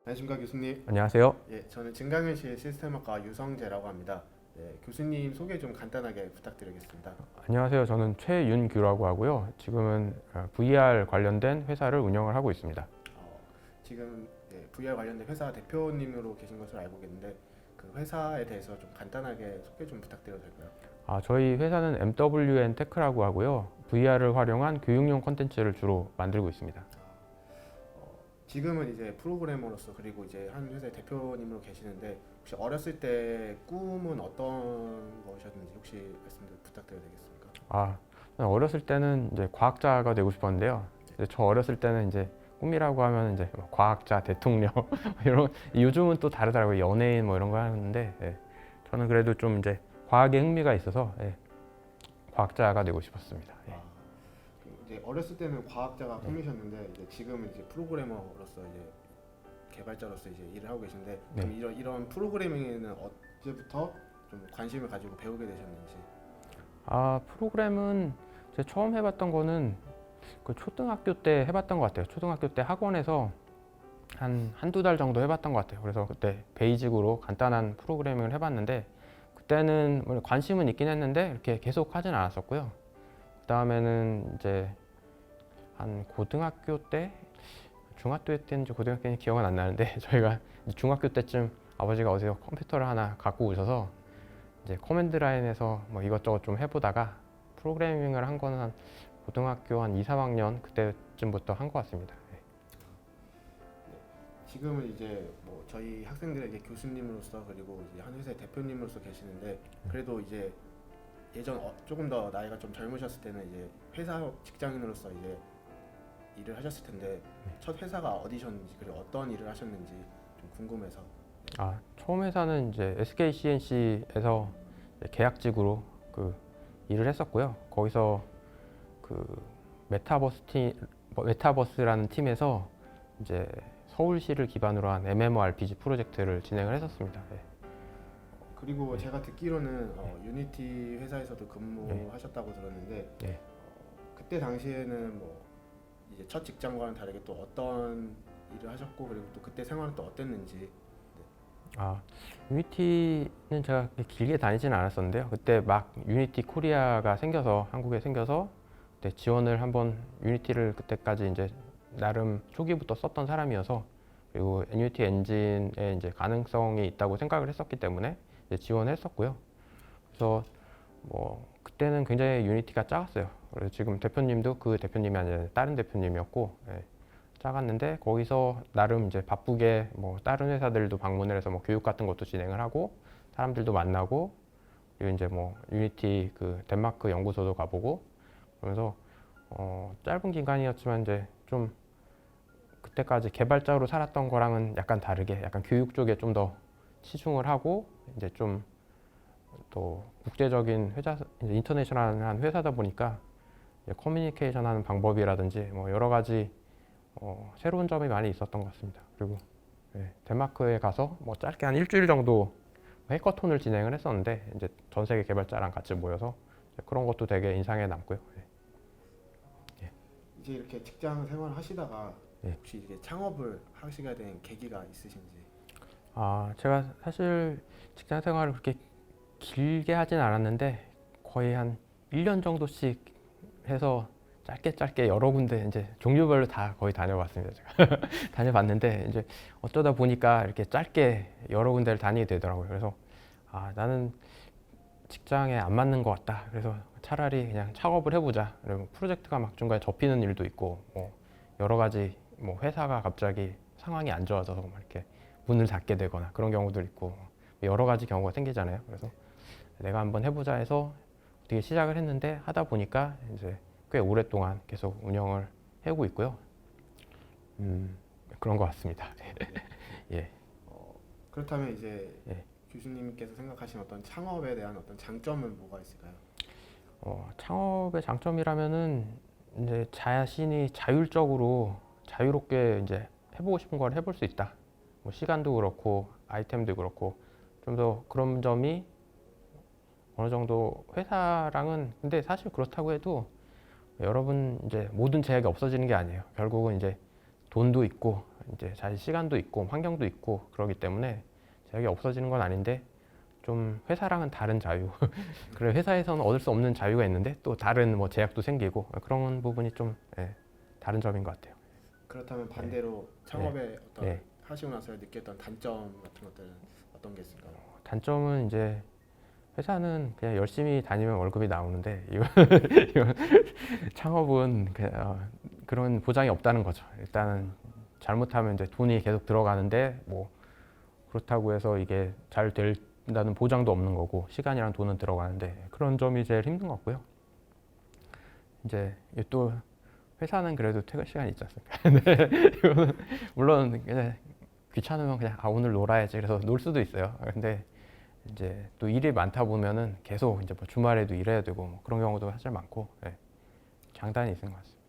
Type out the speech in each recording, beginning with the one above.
안녕하십니까 교수님. 안녕하세요. 예, 저는 증강현실 시스템학과 유성재라고 합니다. 예, 교수님 소개 좀 간단하게 부탁드리겠습니다. 안녕하세요. 저는 최윤규라고 하고요. 지금은 VR 관련된 회사를 운영을 하고 있습니다. 어, 지금 VR 관련된 회사 대표님으로 계신 것으로 알고 계는데 그 회사에 대해서 좀 간단하게 소개 좀 부탁드려도 될까요? 저희 회사는 MWN 테크라고 하고요. VR을 활용한 교육용 콘텐츠를 주로 만들고 있습니다. 지금은 이제 프로그래머로서 그리고 이제 한 회사의 대표님으로 계시는데 혹시 어렸을 때 꿈은 어떤 것이었는지 혹시 말씀 부탁드려도 되겠습니까? 어렸을 때는 이제 과학자가 되고 싶었는데요. 이제 저 어렸을 때는 이제 꿈이라고 하면 이제 뭐 과학자, 대통령 이런, 요즘은 또 다르더라고요. 연예인 뭐 이런 거 하는데, 예. 저는 그래도 좀 이제 과학에 흥미가 있어서, 예, 과학자가 되고 싶었습니다. 예. 이제 어렸을 때는 과학자가 네. 꿈이셨는데 이제 지금은 이제 프로그래머로서 이제 개발자로서 이제 일을 하고 계신데 네. 그럼 이런 프로그래밍에는 언제부터 좀 관심을 가지고 배우게 되셨는지. 프로그램은 제가 처음 해봤던 거는 그 초등학교 때 해봤던 것 같아요. 초등학교 때 학원에서 한두 달 정도 해봤던 것 같아요. 그래서 그때 베이직으로 간단한 프로그래밍을 해봤는데, 그때는 뭐 관심은 있긴 했는데 이렇게 계속 하진 않았었고요. 그 다음에는 이제 한 고등학교 때, 중학교 때인지 고등학교 때인지 기억은 안 나는데 저희가 중학교 때쯤 아버지가 어디서 컴퓨터를 하나 갖고 오셔서 이제 커맨드 라인에서 뭐 이것저것 좀 해보다가 프로그래밍을 한 거는 한 고등학교 한 2, 3학년 그때쯤부터 한 것 같습니다. 네. 지금은 이제 뭐 저희 학생들에게 교수님으로서 그리고 이제 한 회사의 대표님으로서 계시는데 그래도 이제 예전 조금 더 나이가 좀 젊으셨을 때는 이제 회사 직장인으로서 이제 일을 하셨을 텐데 첫 회사가 어디셨는지 그리고 어떤 일을 하셨는지 좀 궁금해서. 처음 회사는 이제 SK CNC에서 계약직으로 그 일을 했었고요. 거기서 그 메타버스라는 팀에서 이제 서울시를 기반으로 한 MMORPG 프로젝트를 진행을 했었습니다. 네. 그리고 네. 제가 듣기로는 유니티 회사에서도 근무하셨다고 들었는데 네. 그때 당시에는 뭐 이제 첫 직장과는 다르게 또 어떤 일을 하셨고 그리고 또 그때 생활은 또 어땠는지. 유니티는 제가 그렇게 길게 다니지는 않았었는데요. 그때 막 유니티 코리아가 생겨서, 한국에 생겨서 그때 지원을 한번, 유니티를 그때까지 이제 나름 초기부터 썼던 사람이어서, 그리고 유니티 엔진에 이제 가능성이 있다고 생각을 했었기 때문에 이제 지원을 했었고요. 그래서 뭐 그때는 굉장히 유니티가 작았어요. 그래서 지금 대표님도 그 대표님이 아니라 다른 대표님이었고, 예, 작았는데 거기서 나름 이제 바쁘게 뭐 다른 회사들도 방문을 해서 뭐 교육 같은 것도 진행을 하고 사람들도 만나고, 그리고 이제 뭐 유니티 그 덴마크 연구소도 가보고, 그러면서 짧은 기간이었지만 이제 좀 그때까지 개발자로 살았던 거랑은 약간 다르게 약간 교육 쪽에 좀 더 치중을 하고, 이제 좀 또 국제적인 회사, 이제 인터내셔널한 회사다 보니까 이제 커뮤니케이션 하는 방법이라든지 뭐 여러 가지 새로운 점이 많이 있었던 것 같습니다. 그리고 덴마크에 가서 뭐 짧게 한 일주일 정도 해커톤을 진행을 했었는데, 이제 전 세계 개발자랑 같이 모여서 그런 것도 되게 인상에 남고요. 예. 이제 이렇게 직장 생활을 하시다가 예. 혹시 이게 창업을 하시게 된 계기가 있으신지. 제가 사실 직장 생활을 그렇게 길게 하진 않았는데 거의 한 1년 정도씩 해서 짧게 여러 군데 이제 종류별로 다 거의 다녀봤습니다. 제가 다녀봤는데 이제 어쩌다 보니까 이렇게 짧게 여러 군데를 다니게 되더라고요. 그래서 나는 직장에 안 맞는 것 같다. 그래서 차라리 그냥 창업을 해보자. 그리고 프로젝트가 막 중간에 접히는 일도 있고, 뭐 여러 가지, 뭐 회사가 갑자기 상황이 안 좋아져서 막 이렇게 문을 닫게 되거나 그런 경우도 있고 여러 가지 경우가 생기잖아요. 그래서 내가 한번 해보자 해서 어떻게 시작을 했는데, 하다 보니까 이제 꽤 오랫동안 계속 운영을 해오고 있고요. 그런 것 같습니다. 예. 그렇다면 이제 예. 교수님께서 생각하시는 어떤 창업에 대한 어떤 장점은 뭐가 있을까요? 창업의 장점이라면은 이제 자신이 자유롭게 이제 해보고 싶은 걸 해볼 수 있다. 뭐 시간도 그렇고 아이템도 그렇고 좀 더 그런 점이 어느 정도 회사랑은, 근데 사실 그렇다고 해도 여러분 이제 모든 제약이 없어지는 게 아니에요. 결국은 이제 돈도 있고 이제 자기 시간도 있고 환경도 있고 그러기 때문에 제약이 없어지는 건 아닌데 좀 회사랑은 다른 자유. 그래 회사에서는 얻을 수 없는 자유가 있는데 또 다른 뭐 제약도 생기고 그런 부분이 좀 다른 점인 것 같아요. 그렇다면 반대로 창업에 어떤 네. 하시고 나서 느꼈던 단점 같은 것들은 어떤 게 있을까요? 단점은 이제 회사는 그냥 열심히 다니면 월급이 나오는데 이건 창업은 그런 보장이 없다는 거죠. 일단은 잘못하면 이제 돈이 계속 들어가는데 뭐 그렇다고 해서 이게 잘 된다는 보장도 없는 거고 시간이랑 돈은 들어가는데 그런 점이 제일 힘든 것 같고요. 이제 또 회사는 그래도 퇴근 시간이 있지 않습니까? 근데 이거는 물론 그냥 귀찮으면 그냥 오늘 놀아야지 그래서 놀 수도 있어요. 근데 이제 또 일이 많다 보면은 계속 이제 뭐 주말에도 일해야 되고 뭐 그런 경우도 사실 많고 장단이 있는 것 같습니다.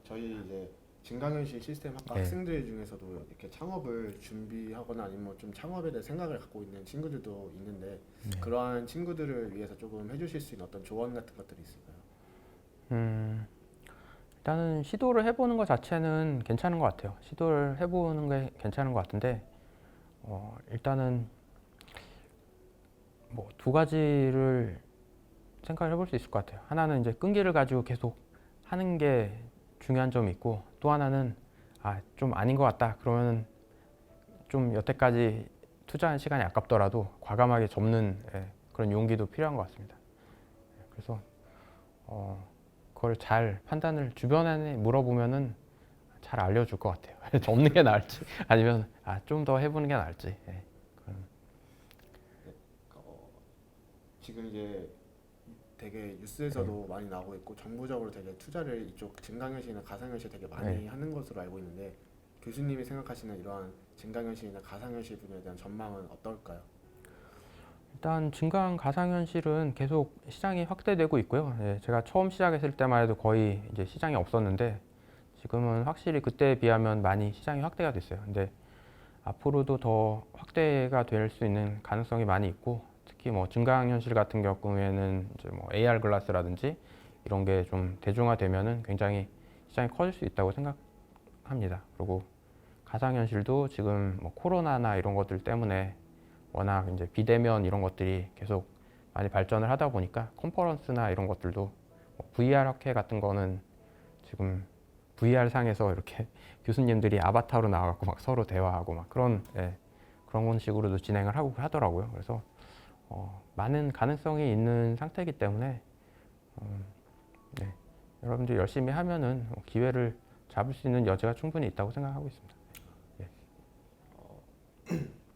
저희 이제 증강현실 시스템 학과 네. 학생들 중에서도 이렇게 창업을 준비하거나 아니면 뭐좀 창업에 대해 생각을 갖고 있는 친구들도 있는데 그러한 친구들을 위해서 조금 해주실 수 있는 어떤 조언 같은 것들이 있을까요? 일단은 시도를 해보는 것 자체는 괜찮은 것 같아요. 시도를 해보는 게 괜찮은 것 같은데 일단은 뭐 두 가지를 생각을 해볼 수 있을 것 같아요. 하나는 이제 끈기를 가지고 계속 하는 게 중요한 점이 있고 또 하나는 좀 아닌 것 같다 그러면 좀 여태까지 투자한 시간이 아깝더라도 과감하게 접는 그런 용기도 필요한 것 같습니다. 그래서 그걸 잘 판단을 주변에 물어보면은 잘 알려줄 것 같아요. 접는 게 나을지 아니면 좀 더 해보는 게 나을지. 지금 이제 되게 뉴스에서도 많이 나오고 있고 정부적으로 되게 투자를 이쪽 증강현실이나 가상현실 되게 많이 하는 것으로 알고 있는데 교수님이 생각하시는 이러한 증강현실이나 가상현실 분야에 대한 전망은 어떨까요? 일단 증강 가상현실은 계속 시장이 확대되고 있고요. 제가 처음 시작했을 때만 해도 거의 이제 시장이 없었는데 지금은 확실히 그때에 비하면 많이 시장이 확대가 됐어요. 근데 앞으로도 더 확대가 될 수 있는 가능성이 많이 있고 특히 뭐 증강현실 같은 경우에는 이제 뭐 AR 글라스라든지 이런 게 좀 대중화되면은 굉장히 시장이 커질 수 있다고 생각합니다. 그리고 가상현실도 지금 뭐 코로나나 이런 것들 때문에 워낙 이제 비대면 이런 것들이 계속 많이 발전을 하다 보니까 컨퍼런스나 이런 것들도 뭐 VR 학회 같은 거는 지금 VR 상에서 이렇게 교수님들이 아바타로 나와갖고 막 서로 대화하고 막 그런 식으로도 진행을 하고 하더라고요. 그래서 많은 가능성이 있는 상태이기 때문에 네, 여러분들 열심히 하면은 기회를 잡을 수 있는 여지가 충분히 있다고 생각하고 있습니다.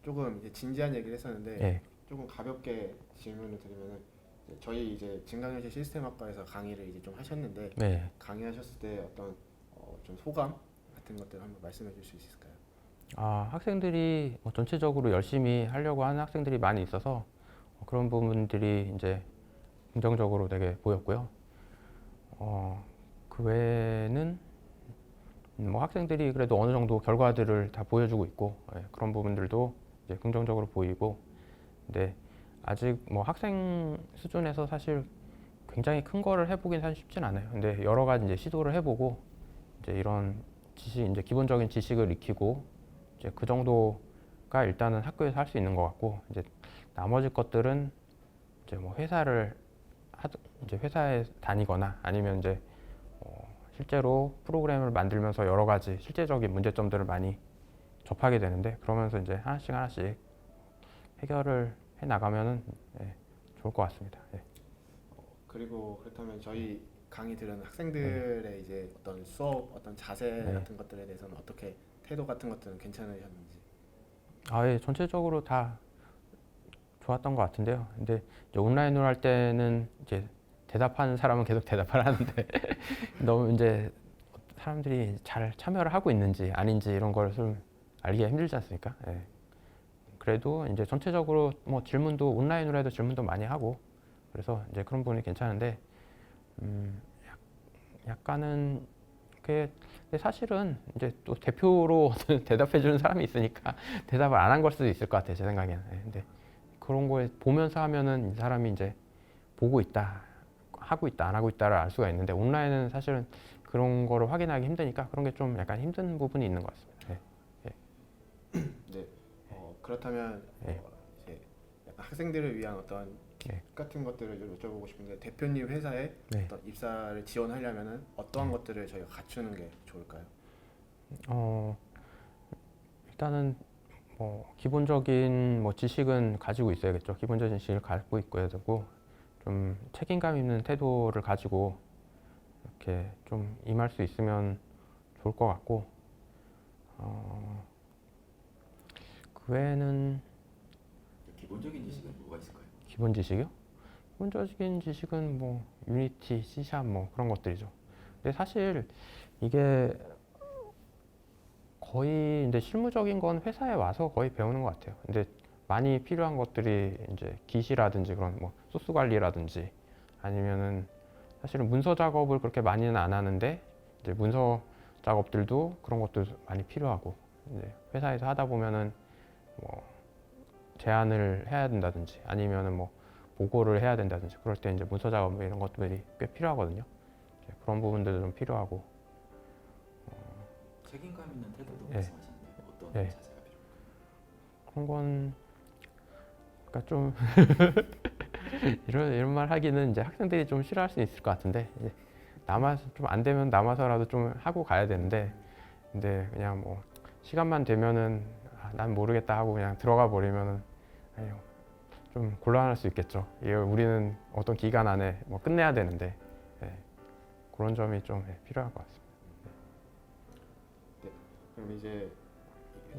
조금 이제 진지한 얘기를 했었는데 예, 조금 가볍게 질문을 드리면은 저희 이제 증강현실 시스템학과에서 강의를 이제 좀 하셨는데 네. 강의하셨을 때 어떤 좀 소감 같은 것들 한번 말씀해 줄 수 있을까요? 학생들이 뭐 전체적으로 열심히 하려고 하는 학생들이 많이 있어서 그런 부분들이 이제 긍정적으로 되게 보였고요. 그 외에는 뭐 학생들이 그래도 어느 정도 결과들을 다 보여주고 있고 그런 부분들도 이제 긍정적으로 보이고 근데 아직 뭐 학생 수준에서 사실 굉장히 큰 거를 해보긴 사실 쉽진 않아요. 근데 여러 가지 이제 시도를 해보고 이제 이런 지식 이제 기본적인 지식을 익히고 이제 그 정도가 일단은 학교에서 할 수 있는 것 같고 이제 나머지 것들은 이제 뭐 이제 회사에 다니거나 아니면 이제 실제로 프로그램을 만들면서 여러 가지 실제적인 문제점들을 많이 접하게 되는데 그러면서 이제 하나씩 해결을 해 나가면은 좋을 것 같습니다. 그리고 그렇다면 저희 강의 들은 학생들의 이제 어떤 수업 어떤 자세 같은 것들에 대해서는 어떻게 태도 같은 것들은 괜찮으셨는지? 전체적으로 다 좋았던 것 같은데요. 근데 이제 온라인으로 할 때는 이제 대답하는 사람은 계속 대답을 하는데 너무 이제 사람들이 잘 참여를 하고 있는지 아닌지 이런 걸 좀 알기가 힘들지 않습니까? 그래도 이제 전체적으로 뭐 질문도 온라인으로 해도 질문도 많이 하고 그래서 이제 그런 부분이 괜찮은데 약간은 그게 근데 사실은 이제 또 대표로 대답해 주는 사람이 있으니까 대답을 안 한 걸 수도 있을 것 같아요. 제 생각에는. 근데 그런 거에 보면서 하면은 이 사람이 이제 보고 있다, 하고 있다, 안 하고 있다를 알 수가 있는데 온라인은 사실은 그런 거를 확인하기 힘드니까 그런 게 좀 약간 힘든 부분이 있는 것 같습니다. 네. 그렇다면 네. 이제 약간 학생들을 위한 어떤 네. 팁 같은 것들을 좀 여쭤보고 싶은데 대표님 회사에 네. 어떤 입사를 지원하려면은 어떠한 네. 것들을 저희가 갖추는 게 좋을까요? 일단은 뭐 기본적인 뭐 지식은 가지고 있어야겠죠. 기본적인 지식을 갖고 있어야 되고 좀 책임감 있는 태도를 가지고 이렇게 좀 임할 수 있으면 좋을 것 같고 그 외에는 기본적인 지식은 뭐가 있을까요? 기본 지식이요? 기본적인 지식은 뭐 유니티, C샵 뭐 그런 것들이죠. 근데 사실 이게 거의 이제 실무적인 건 회사에 와서 거의 배우는 것 같아요. 근데 많이 필요한 것들이 이제 기시라든지 그런 뭐 소스 관리라든지 아니면은 사실은 문서 작업을 그렇게 많이는 안 하는데 이제 문서 작업들도 그런 것도 많이 필요하고 이제 회사에서 하다 보면은 뭐 제안을 해야 된다든지 아니면은 뭐 보고를 해야 된다든지 그럴 때 이제 문서 작업 이런 것들이 꽤 필요하거든요. 이제 그런 부분들도 좀 필요하고 책임감 있는 태도도 네. 말씀하셨는데 어떤 네. 자세가 필요할까요? 그런 건 그러니까 좀 이런 말 하기는 이제 학생들이 좀 싫어할 수 있을 것 같은데 이제 남아서 좀 안 되면 남아서라도 좀 하고 가야 되는데 근데 그냥 뭐 시간만 되면은 난 모르겠다 하고 그냥 들어가 버리면은 아유, 좀 곤란할 수 있겠죠. 이거 우리는 어떤 기간 안에 뭐 끝내야 되는데 예, 그런 점이 좀 필요할 것 같습니다. 그럼 이제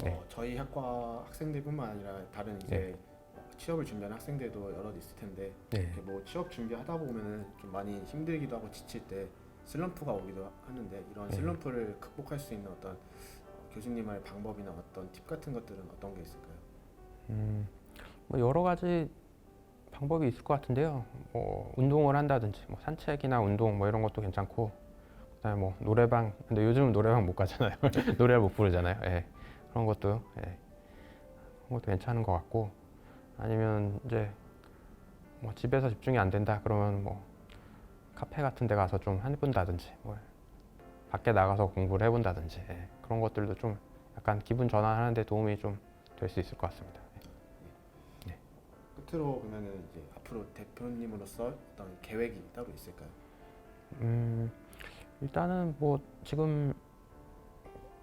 네. 저희 학과 학생들뿐만 아니라 다른 이제 취업을 준비하는 학생들도 여럿 있을 텐데 네. 이렇게 뭐 취업 준비하다 보면은 좀 많이 힘들기도 하고 지칠 때 슬럼프가 오기도 하는데 이런 네. 슬럼프를 극복할 수 있는 어떤 교수님의 방법이나 어떤 팁 같은 것들은 어떤 게 있을까요? 뭐 여러 가지 방법이 있을 것 같은데요. 뭐 운동을 한다든지 뭐 산책이나 운동 뭐 이런 것도 괜찮고 그다음에 뭐 노래방 근데 요즘은 노래방 못 가잖아요. 노래를 못 부르잖아요. 예. 그런 것도 그런 것도 괜찮은 것 같고 아니면 이제 뭐 집에서 집중이 안 된다 그러면 뭐 카페 같은 데 가서 좀 해본다든지 뭐 밖에 나가서 공부를 해본다든지 그런 것들도 좀 약간 기분 전환하는 데 도움이 좀 될 수 있을 것 같습니다. 끝으로 그러면은 이제 앞으로 대표님으로서 어떤 계획이 따로 있을까요? 일단은 뭐 지금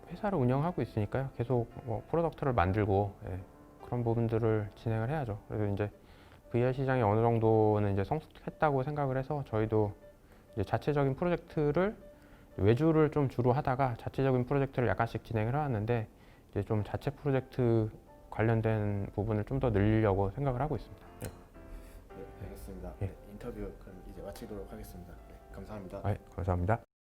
회사를 운영하고 있으니까요. 계속 뭐 프로덕트를 만들고 그런 부분들을 진행을 해야죠. 그래서 이제 VR 시장이 어느 정도는 이제 성숙했다고 생각을 해서 저희도 이제 자체적인 프로젝트를 외주를 좀 주로 하다가 자체적인 프로젝트를 약간씩 진행을 해왔는데 이제 좀 자체 프로젝트 관련된 부분을 좀 더 늘리려고 생각을 하고 있습니다. 네. 네, 알겠습니다. 예. 네, 인터뷰 그럼 이제 마치도록 하겠습니다. 네, 감사합니다. 감사합니다.